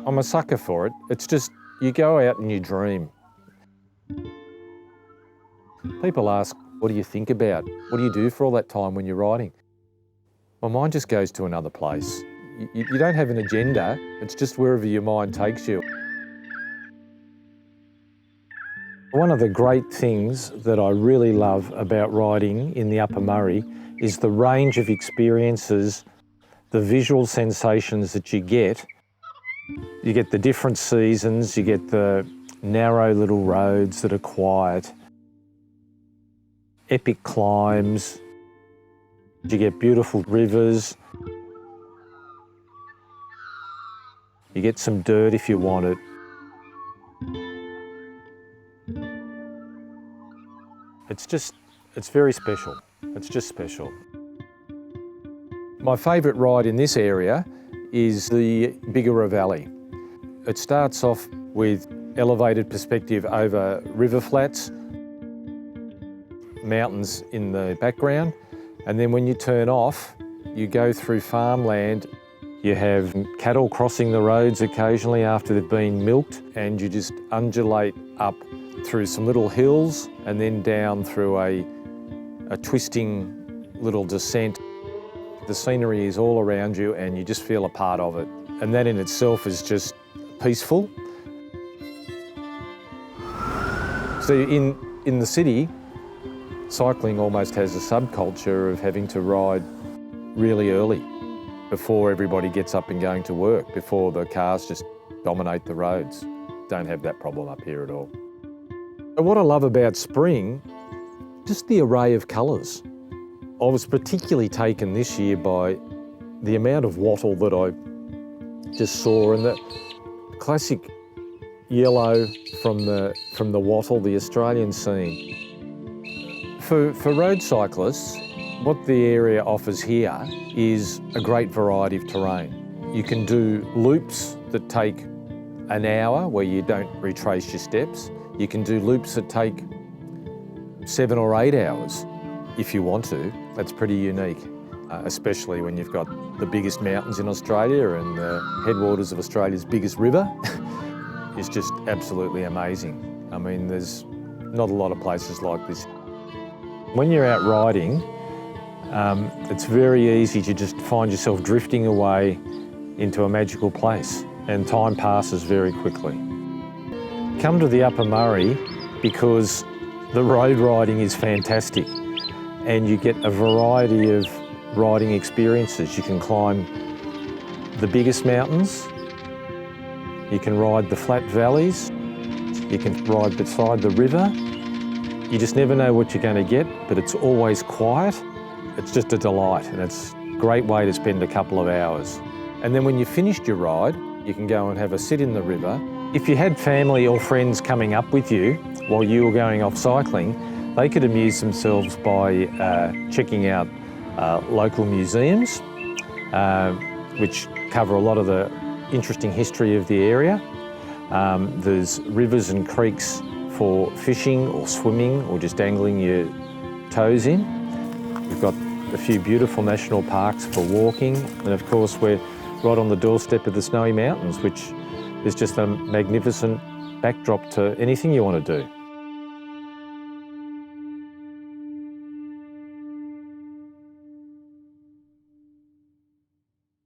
I'm a sucker for it. It's just, you go out and you dream. People ask, what do you think about? What do you do for all that time when you're riding? My mind just goes to another place. You don't have an agenda, it's just wherever your mind takes you. One of the great things that I really love about riding in the Upper Murray is the range of experiences, the visual sensations that you get. You get the different seasons, you get the narrow little roads that are quiet, epic climbs, you get beautiful rivers, you get some dirt if you want it. It's very special. It's just special. My favourite ride in this area is the Biggara Valley. It starts off with elevated perspective over river flats, mountains in the background, and then when you turn off, you go through farmland. You have cattle crossing the roads occasionally after they've been milked, and you just undulate up through some little hills and then down through a twisting little descent. The scenery is all around you and you just feel a part of it. And that in itself is just peaceful. So in the city, cycling almost has a subculture of having to ride really early before everybody gets up and going to work, before the cars just dominate the roads. Don't have that problem up here at all. But what I love about spring, just the array of colours. I was particularly taken this year by the amount of wattle that I just saw, and the classic yellow from the wattle, the Australian scene. For road cyclists, what the area offers here is a great variety of terrain. You can do loops that take an hour where you don't retrace your steps. You can do loops that take 7 or 8 hours if you want to. That's pretty unique, especially when you've got the biggest mountains in Australia and the headwaters of Australia's biggest river. It's just absolutely amazing. I mean, there's not a lot of places like this. When you're out riding, it's very easy to just find yourself drifting away into a magical place, and time passes very quickly. Come to the Upper Murray because the road riding is fantastic and you get a variety of riding experiences. You can climb the biggest mountains, you can ride the flat valleys, you can ride beside the river. You just never know what you're going to get, but it's always quiet. It's just a delight, and it's a great way to spend a couple of hours. And then when you've finished your ride, you can go and have a sit in the river. If you had family or friends coming up with you while you were going off cycling, they could amuse themselves by checking out local museums, which cover a lot of the interesting history of the area. There's rivers and creeks for fishing or swimming or just angling your toes in. We've got a few beautiful national parks for walking, and of course we're right on the doorstep of the Snowy Mountains, which is just a magnificent backdrop to anything you want to do.